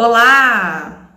Olá!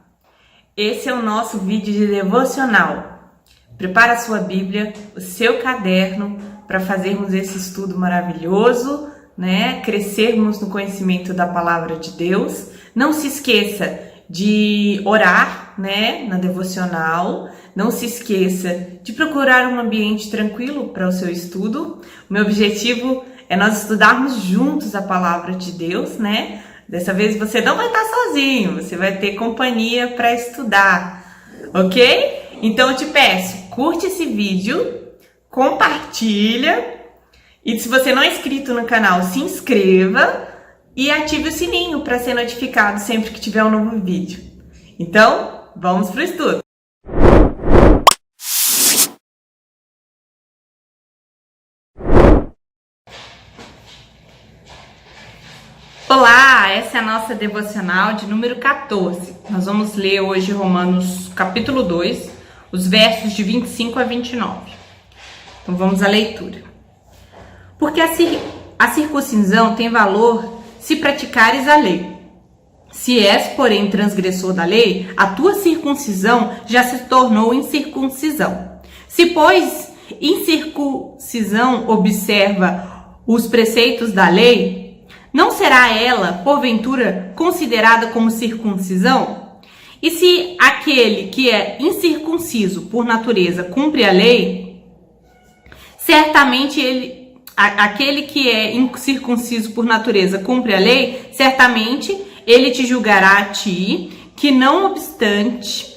Esse é o nosso vídeo de devocional. Prepara a sua Bíblia, o seu caderno para fazermos esse estudo maravilhoso, né? Crescermos no conhecimento da palavra de Deus. Não se esqueça de orar, né, na devocional. Não se esqueça de procurar um ambiente tranquilo para o seu estudo. O meu objetivo é nós estudarmos juntos a palavra de Deus, né? Dessa vez você não vai estar sozinho, você vai ter companhia para estudar, ok? Então eu te peço, curte esse vídeo, compartilha e se você não é inscrito no canal, se inscreva e ative o sininho para ser notificado sempre que tiver um novo vídeo. Então, vamos para o estudo! Olá, essa é a nossa devocional de número 14. Nós vamos ler hoje Romanos capítulo 2, os versos de 25 a 29. Então vamos à leitura. Porque a circuncisão tem valor se praticares a lei. Se és, porém, transgressor da lei, a tua circuncisão já se tornou incircuncisão. Se, pois, incircuncisão observa os preceitos da lei, não será ela, porventura, considerada como circuncisão? E se aquele que é incircunciso por natureza cumpre a lei, certamente aquele que é incircunciso por natureza cumpre a lei, certamente ele te julgará a ti, que não obstante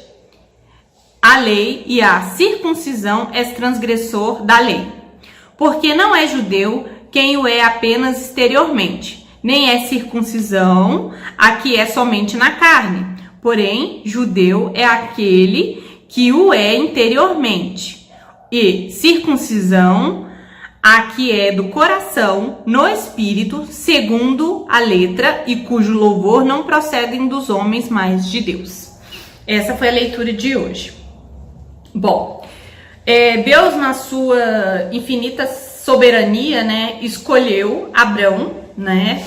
a lei e a circuncisão és transgressor da lei. Porque não é judeu quem o é apenas exteriormente, nem é circuncisão a que é somente na carne. Porém, judeu é aquele que o é interiormente, e circuncisão a que é do coração, no espírito, segundo a letra, e cujo louvor não procedem dos homens, mas de Deus. Essa foi a leitura de hoje. Bom, Deus, na sua infinita soberania, né, escolheu Abrão, né,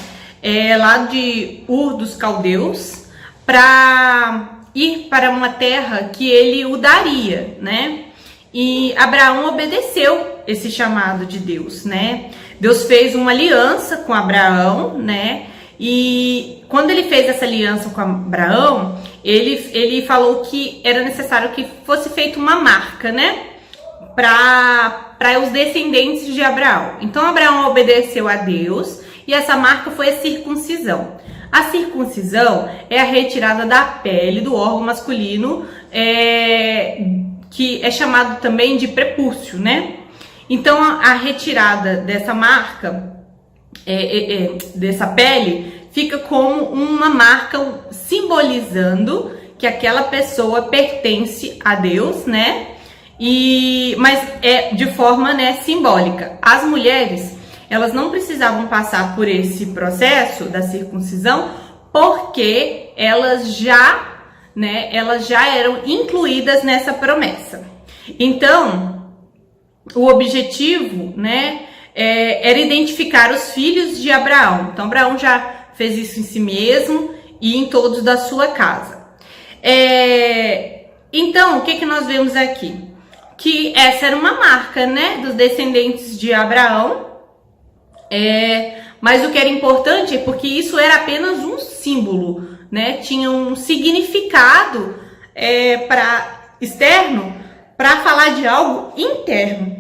lá de Ur dos Caldeus, para ir para uma terra que ele o daria, né? E Abraão obedeceu esse chamado de Deus, né? Deus fez uma aliança com Abraão, né? E quando ele fez essa aliança com Abraão, ele falou que era necessário que fosse feita uma marca, né? Para os descendentes de Abraão. Então Abraão obedeceu a Deus e essa marca foi a circuncisão. A circuncisão é a retirada da pele do órgão masculino, que é chamado também de prepúcio, né? Então a retirada dessa marca, dessa pele, fica como uma marca simbolizando que aquela pessoa pertence a Deus, né? Mas é de forma, né, simbólica. As mulheres, elas não precisavam passar por esse processo da circuncisão porque elas já eram incluídas nessa promessa. Então, o objetivo, né, era identificar os filhos de Abraão. Então, Abraão já fez isso em si mesmo e em todos da sua casa. Então, o que nós vemos aqui? Que essa era uma marca, né, dos descendentes de Abraão. Mas o que era importante é porque isso era apenas um símbolo, né? Tinha um significado externo para falar de algo interno.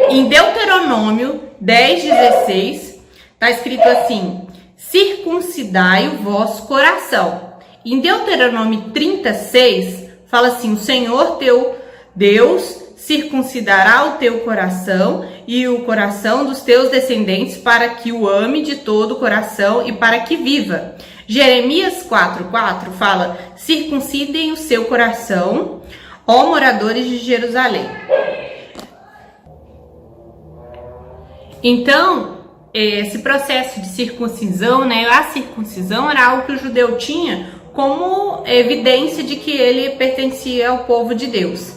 Em Deuteronômio 10:16 está escrito assim: circuncidai o vosso coração. Em Deuteronômio 36 fala assim: o Senhor teu Deus circuncidará o teu coração e o coração dos teus descendentes para que o ame de todo o coração e para que viva. Jeremias 4:4 fala: circuncidem o seu coração, ó moradores de Jerusalém. Então, esse processo de circuncisão, né, a circuncisão era algo que o judeu tinha como evidência de que ele pertencia ao povo de Deus.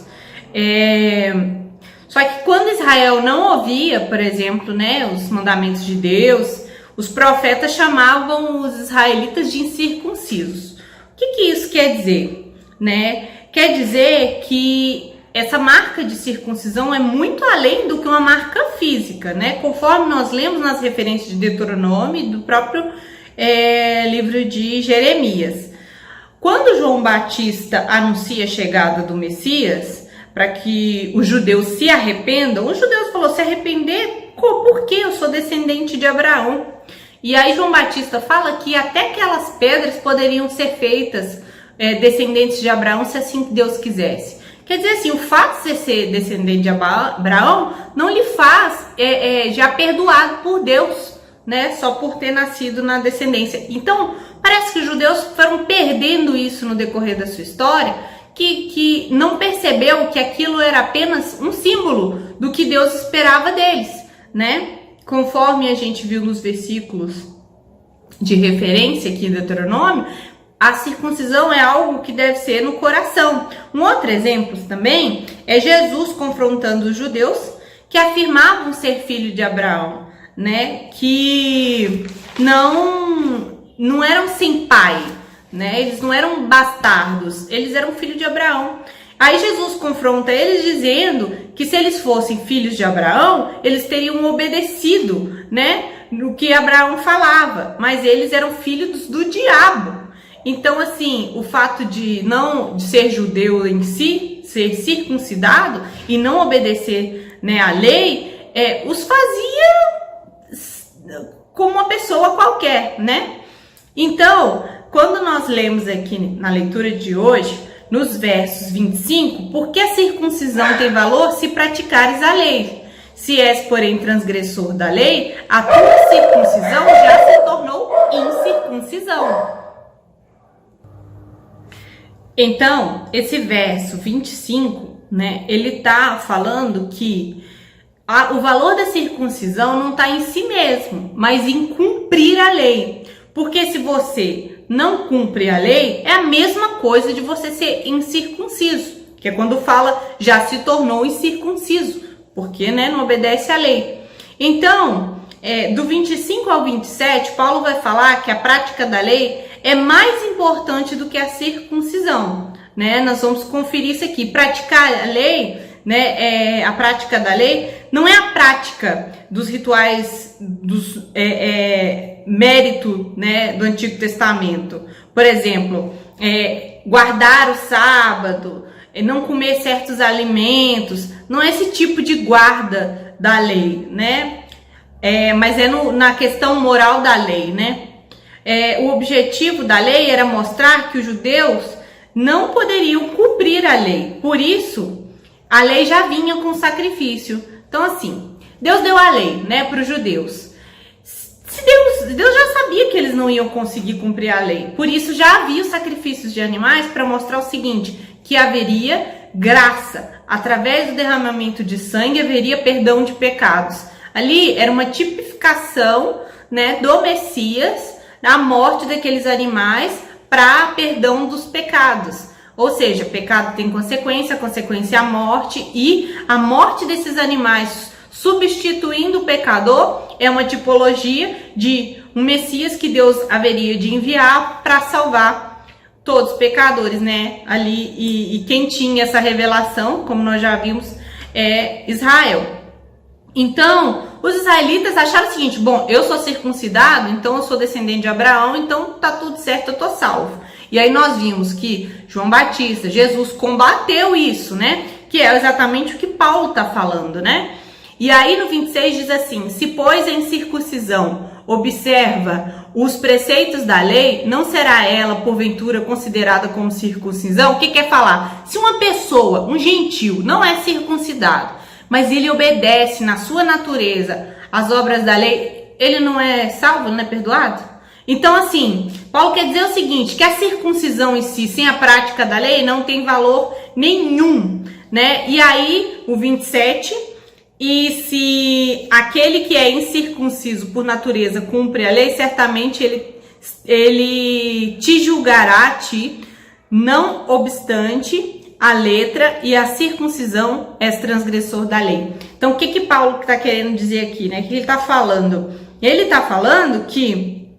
Só que quando Israel não ouvia, por exemplo, né, os mandamentos de Deus, os profetas chamavam os israelitas de incircuncisos. O que isso quer dizer, né? Quer dizer que essa marca de circuncisão é muito além do que uma marca física, né? Conforme nós lemos nas referências de Deuteronômio e do próprio livro de Jeremias. Quando João Batista anuncia a chegada do Messias, para que os judeus se arrependam, os judeus falaram, se arrepender, por quê? Eu sou descendente de Abraão. E aí João Batista fala que até aquelas pedras poderiam ser feitas descendentes de Abraão, se assim Deus quisesse. Quer dizer assim, o fato de você ser descendente de Abraão não lhe faz já perdoado por Deus, né? Só por ter nascido na descendência. Então, parece que os judeus foram perdendo isso no decorrer da sua história, que não percebeu que aquilo era apenas um símbolo do que Deus esperava deles, né? Conforme a gente viu nos versículos de referência aqui do Deuteronômio, a circuncisão é algo que deve ser no coração. Um outro exemplo também é Jesus confrontando os judeus que afirmavam ser filho de Abraão, né? Que não eram sem pai, né? Eles não eram bastardos, eles eram filhos de Abraão. Aí Jesus confronta eles dizendo que se eles fossem filhos de Abraão, eles teriam obedecido, né, no que Abraão falava, mas eles eram filhos do diabo. Então, assim, o fato de ser judeu em si, ser circuncidado e não obedecer, né, à lei, os fazia como uma pessoa qualquer, né? Então, quando nós lemos aqui na leitura de hoje, nos versos 25, porque a circuncisão tem valor se praticares a lei. Se és, porém, transgressor da lei, a tua circuncisão já se tornou incircuncisão. Então, esse verso 25, né, ele tá falando que o valor da circuncisão não está em si mesmo, mas em cumprir a lei. Porque se você não cumpre a lei, é a mesma coisa de você ser incircunciso, que é quando fala já se tornou incircunciso, porque, né, não obedece à lei. Então, do 25 ao 27, Paulo vai falar que a prática da lei é mais importante do que a circuncisão, né? Nós vamos conferir isso aqui. Praticar a lei, né, a prática da lei não é a prática dos rituais, dos mérito, né, do Antigo Testamento. Por exemplo, guardar o sábado, não comer certos alimentos, não é esse tipo de guarda da lei, né? Mas na questão moral da lei, né? O objetivo da lei era mostrar que os judeus não poderiam cumprir a lei. Por isso, a lei já vinha com sacrifício. Então, assim, Deus deu a lei, né, para os judeus. Deus já sabia que eles não iam conseguir cumprir a lei. Por isso, já havia os sacrifícios de animais para mostrar o seguinte, que haveria graça. Através do derramamento de sangue, haveria perdão de pecados. Ali era uma tipificação, né, do Messias, da morte daqueles animais para perdão dos pecados. Ou seja, pecado tem consequência, a consequência é a morte, e a morte desses animais substituindo o pecador é uma tipologia de um Messias que Deus haveria de enviar para salvar todos os pecadores, né? Ali, e quem tinha essa revelação, como nós já vimos, é Israel. Então, os israelitas acharam o seguinte, bom, eu sou circuncidado, então eu sou descendente de Abraão, então tá tudo certo, eu tô salvo. E aí nós vimos que João Batista, Jesus combateu isso, né? Que é exatamente o que Paulo tá falando, né? E aí no 26 diz assim, se pois em circuncisão observa os preceitos da lei, não será ela porventura considerada como circuncisão? O que quer falar? Se uma pessoa, um gentil, não é circuncidado, mas ele obedece na sua natureza às obras da lei, ele não é salvo, não é perdoado? Então, assim, Paulo quer dizer o seguinte, que a circuncisão em si, sem a prática da lei, não tem valor nenhum, né? E aí, o 27, e se aquele que é incircunciso por natureza cumpre a lei, certamente ele te julgará a ti, não obstante a letra e a circuncisão és transgressor da lei. Então, o que Paulo está querendo dizer aqui, né? Que ele está falando Ele está falando que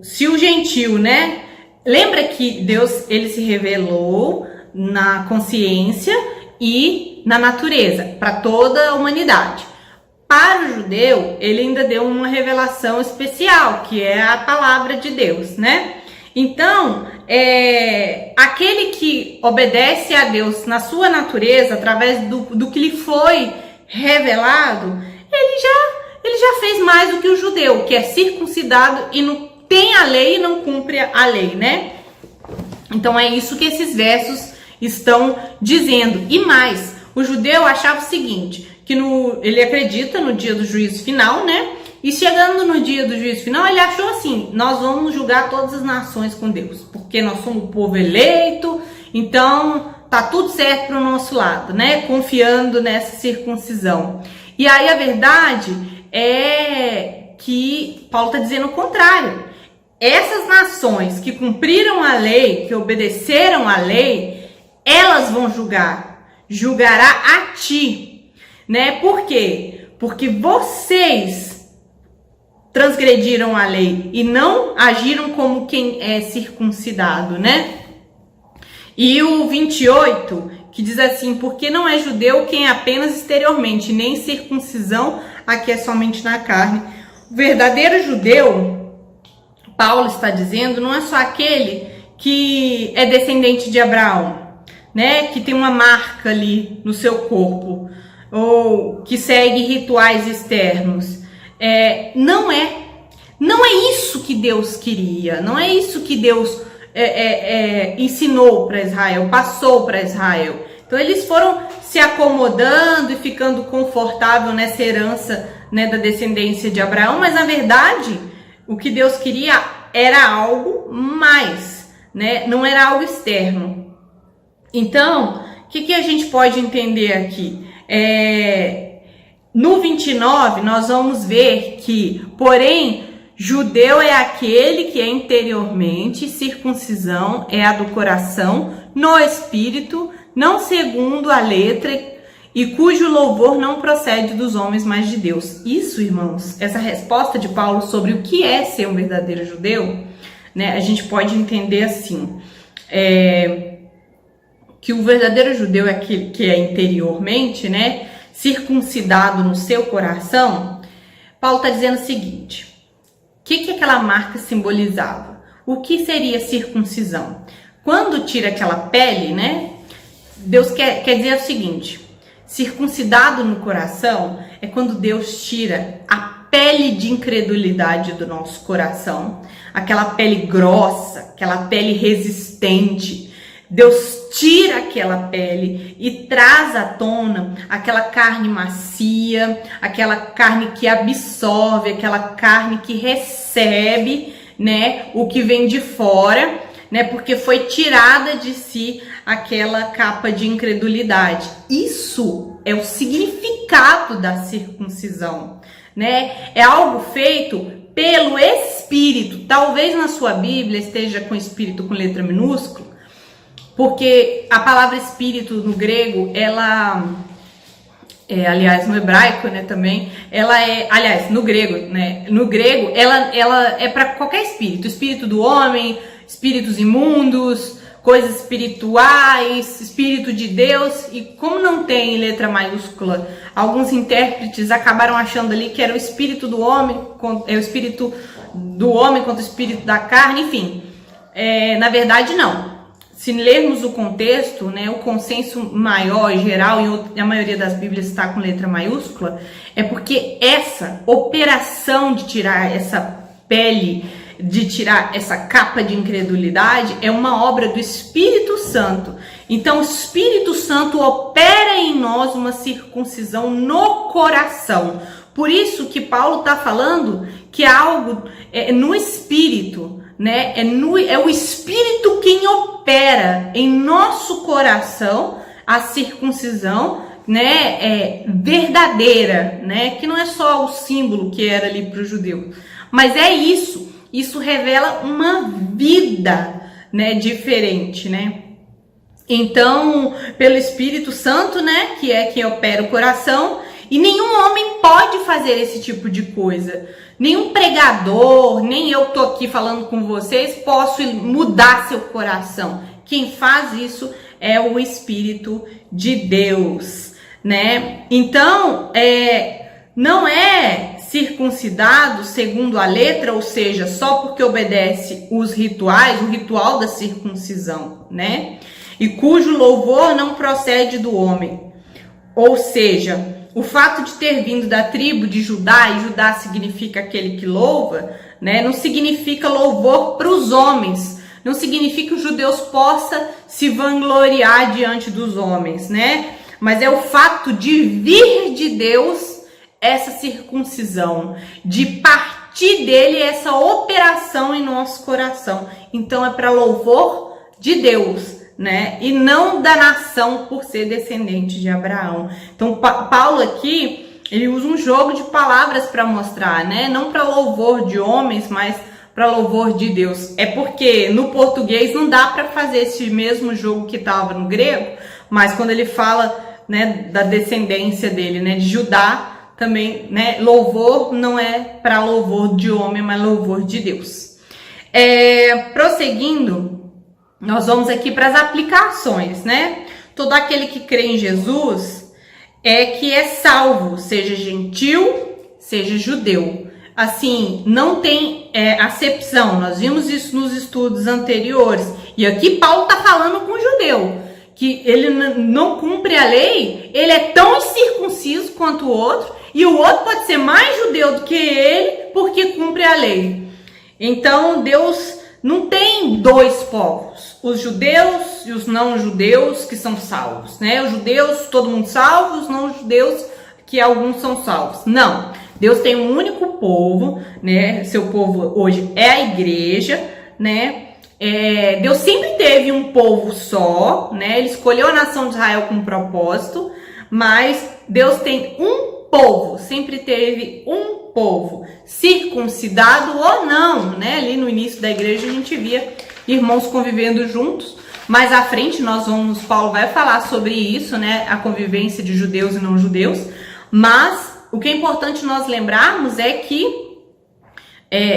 se o gentio, né? Lembra que Deus, ele se revelou na consciência e na natureza para toda a humanidade. Para o judeu, ele ainda deu uma revelação especial, que é a palavra de Deus, né? Então, aquele que obedece a Deus na sua natureza, através do que lhe foi revelado, ele já fez mais do que o judeu, que é circuncidado e não tem a lei e não cumpre a lei, né? Então é isso que esses versos estão dizendo. E mais, o judeu achava o seguinte, que ele acredita no dia do juízo final, né? E chegando no dia do juízo final, ele achou assim, nós vamos julgar todas as nações com Deus, porque nós somos o povo eleito, então tá tudo certo pro nosso lado, né? Confiando nessa circuncisão. E aí a verdade é que Paulo está dizendo o contrário. Essas nações que cumpriram a lei, que obedeceram a lei, elas vão julgará a ti, né? Por quê? Porque vocês transgrediram a lei e não agiram como quem é circuncidado, né? E o 28, que diz assim, porque não é judeu quem é apenas exteriormente, nem circuncisão, aqui é somente na carne. O verdadeiro judeu, Paulo está dizendo, não é só aquele que é descendente de Abraão, né? Que tem uma marca ali no seu corpo, ou que segue rituais externos. Não é isso que Deus queria, não é isso que Deus ensinou para Israel, passou para Israel. Então eles foram se acomodando e ficando confortável nessa herança, né, da descendência de Abraão, mas na verdade o que Deus queria era algo mais, né? Não era algo externo. Então, o que a gente pode entender aqui? No 29, nós vamos ver que, porém, judeu é aquele que é interiormente, circuncisão é a do coração, no espírito, não segundo a letra, e cujo louvor não procede dos homens, mas de Deus. Isso, irmãos, essa resposta de Paulo sobre o que é ser um verdadeiro judeu, né, a gente pode entender assim, que o verdadeiro judeu é aquele que é interiormente, né, circuncidado no seu coração. Paulo está dizendo o seguinte, o que aquela marca simbolizava? O que seria circuncisão? Quando tira aquela pele, né, Deus quer dizer o seguinte, circuncidado no coração é quando Deus tira a pele de incredulidade do nosso coração, aquela pele grossa, aquela pele resistente. Deus tira aquela pele e traz à tona aquela carne macia, aquela carne que absorve, aquela carne que recebe, né, o que vem de fora, né, porque foi tirada de si aquela capa de incredulidade. Isso é o significado da circuncisão, né? É algo feito pelo Espírito. Talvez na sua Bíblia esteja com Espírito com letra minúscula, porque a palavra Espírito no grego, ela aliás, no hebraico, né, também, ela aliás, no grego, né, no grego, ela é para qualquer espírito, espírito do homem, espíritos imundos, coisas espirituais, espírito de Deus, e como não tem letra maiúscula, alguns intérpretes acabaram achando ali que era o espírito do homem, o espírito do homem contra o espírito da carne, enfim, na verdade não. Se lermos o contexto, né, o consenso maior, geral, e a maioria das Bíblias está com letra maiúscula, é porque essa operação de tirar essa pele, de tirar essa capa de incredulidade, é uma obra do Espírito Santo. Então, o Espírito Santo opera em nós uma circuncisão no coração. Por isso que Paulo está falando que é algo no Espírito, né? É o Espírito quem opera em nosso coração a circuncisão, né? Verdadeira, né? Que não é só o símbolo que era ali para o judeu, mas é isso. Isso revela uma vida, né, diferente, né? Então, pelo Espírito Santo, né, que é quem opera o coração, E nenhum homem pode fazer esse tipo de coisa. Nenhum pregador, nem eu tô aqui falando com vocês, posso mudar seu coração. Quem faz isso é o Espírito de Deus, né? Então, não é circuncidado segundo a letra, ou seja, só porque obedece os rituais, o ritual da circuncisão, né? E cujo louvor não procede do homem. Ou seja, o fato de ter vindo da tribo de Judá, e Judá significa aquele que louva, né? Não significa louvor para os homens. Não significa que os judeus possam se vangloriar diante dos homens, né? Mas é o fato de vir de Deus essa circuncisão, de partir dele essa operação em nosso coração. Então é para louvor de Deus, né? E não da nação por ser descendente de Abraão. Então Paulo aqui, ele usa um jogo de palavras para mostrar, né? Não para louvor de homens, mas para louvor de Deus. É porque no português não dá para fazer esse mesmo jogo que estava no grego, mas quando ele fala, né, da descendência dele, né, de Judá, também, né, louvor não é para louvor de homem, mas louvor de Deus. Prosseguindo, nós vamos aqui para as aplicações, né? Todo aquele que crê em Jesus que é salvo, seja gentil, seja judeu. Assim, não tem acepção. Nós vimos isso nos estudos anteriores. E aqui Paulo está falando com o judeu, que ele não cumpre a lei, ele é tão incircunciso quanto o outro, e o outro pode ser mais judeu do que ele, porque cumpre a lei. Então, Deus não tem dois povos, os judeus e os não-judeus que são salvos, né? Os judeus, todo mundo salvo, os não-judeus, que alguns são salvos. Não, Deus tem um único povo, né? Seu povo hoje é a igreja, né? Deus sempre teve um povo só, né? Ele escolheu a nação de Israel com um propósito, mas Deus tem um povo, sempre teve um povo, circuncidado ou não, né? Ali no início da igreja a gente via irmãos convivendo juntos. Mais à frente Paulo vai falar sobre isso, né? A convivência de judeus e não judeus. Mas o que é importante nós lembrarmos é que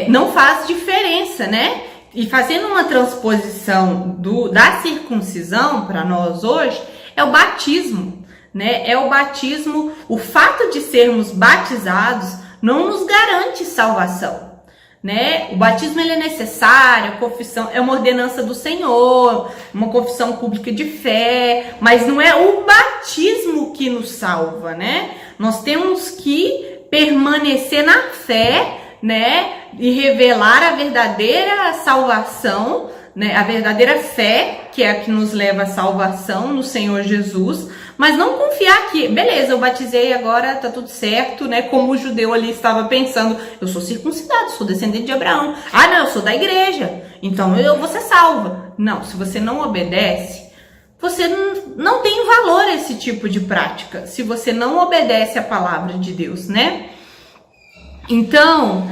não faz diferença, né? E fazendo uma transposição da circuncisão para nós hoje, é o batismo, né? É o batismo, o fato de sermos batizados não nos garante salvação, né? O batismo ele é necessário, a confissão é uma ordenança do Senhor, uma confissão pública de fé, mas não é o batismo que nos salva, né? Nós temos que permanecer na fé, né? E revelar a verdadeira salvação, né? A verdadeira fé, que é a que nos leva à salvação no Senhor Jesus, mas não confiar que, beleza, eu batizei agora, tá tudo certo, né? Como o judeu ali estava pensando, eu sou circuncidado, sou descendente de Abraão. Ah, não, eu sou da igreja, então eu vou ser salva. Não, se você não obedece, você não tem valor esse tipo de prática, se você não obedece a palavra de Deus, né? Então,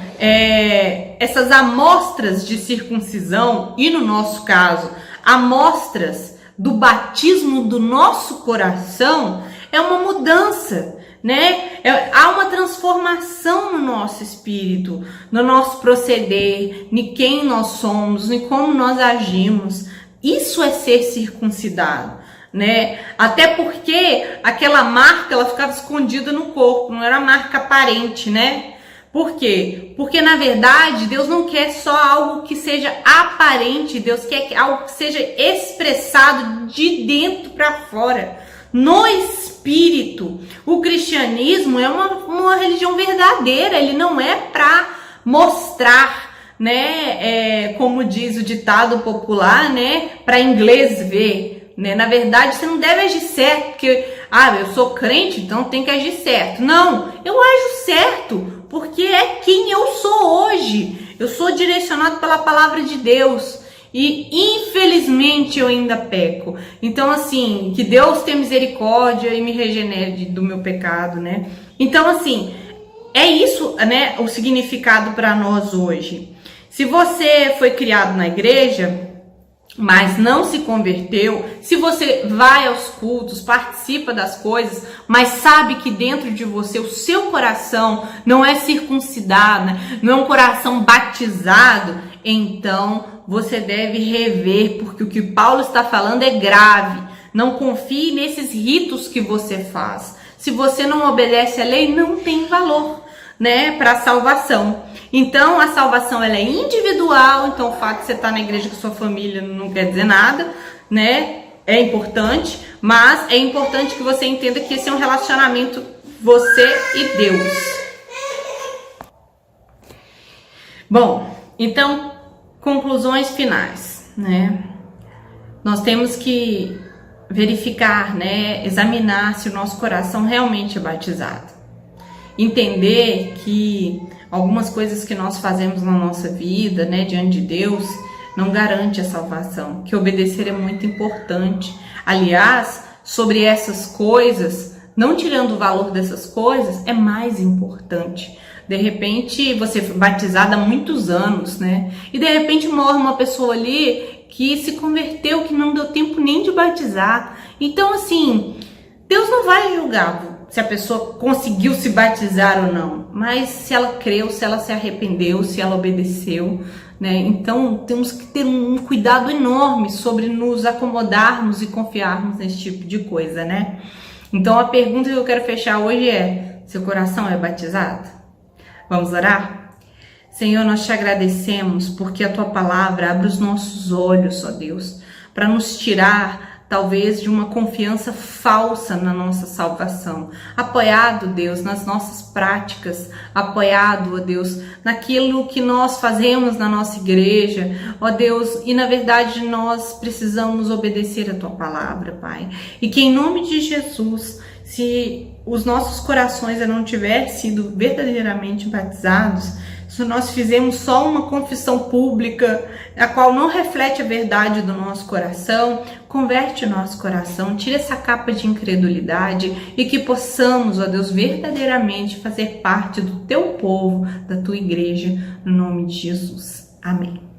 essas amostras de circuncisão, e no nosso caso, amostras do batismo do nosso coração, é uma mudança, né? Há uma transformação no nosso espírito, no nosso proceder, em quem nós somos, em como nós agimos. Isso é ser circuncidado, né? Até porque aquela marca, ela ficava escondida no corpo, não era marca aparente, né? Por quê? Porque, na verdade, Deus não quer só algo que seja aparente, Deus quer algo que seja expressado de dentro para fora, no espírito. O cristianismo é uma religião verdadeira, ele não é para mostrar, né? Como diz o ditado popular, né? Para inglês ver, né? Na verdade, você não deve agir certo, porque, eu sou crente, então tem que agir certo. Não, eu ajo certo, porque é quem eu sou hoje. Eu sou direcionado pela palavra de Deus e infelizmente eu ainda peco. Então, assim, que Deus tenha misericórdia e me regenere do meu pecado, né? Então, assim, é isso, né, o significado para nós hoje. Se você foi criado na igreja, mas não se converteu, se você vai aos cultos, participa das coisas, mas sabe que dentro de você o seu coração não é circuncidado, né? Não é um coração batizado, então você deve rever, porque o que Paulo está falando é grave. Não confie nesses ritos que você faz. Se você não obedece à lei, não tem valor, né, para a salvação. Então, a salvação ela é individual, então o fato de você estar na igreja com sua família não quer dizer nada, né? É importante, mas é importante que você entenda que esse é um relacionamento você e Deus. Bom, então, conclusões finais, né? Nós temos que verificar, né, examinar se o nosso coração realmente é batizado. Entender que algumas coisas que nós fazemos na nossa vida, né, diante de Deus, não garante a salvação, que obedecer é muito importante. Aliás, sobre essas coisas, não tirando o valor dessas coisas, é mais importante. De repente, você foi batizada há muitos anos, né? E de repente morre uma pessoa ali que se converteu, que não deu tempo nem de batizar. Então, assim, Deus não vai julgar se a pessoa conseguiu se batizar ou não, mas se ela creu, se ela se arrependeu, se ela obedeceu, né? Então temos que ter um cuidado enorme sobre nos acomodarmos e confiarmos nesse tipo de coisa, né? Então a pergunta que eu quero fechar hoje é: seu coração é batizado? Vamos orar? Senhor, nós te agradecemos porque a tua palavra abre os nossos olhos, ó Deus, para nos tirar talvez de uma confiança falsa na nossa salvação, apoiado, Deus, nas nossas práticas, apoiado, ó Deus, naquilo que nós fazemos na nossa igreja, ó Deus, e na verdade nós precisamos obedecer a tua palavra, Pai, e que em nome de Jesus, se os nossos corações não tiverem sido verdadeiramente batizados, se nós fizemos só uma confissão pública, a qual não reflete a verdade do nosso coração, converte o nosso coração, tira essa capa de incredulidade e que possamos, ó Deus, verdadeiramente fazer parte do teu povo, da tua igreja, no nome de Jesus. Amém.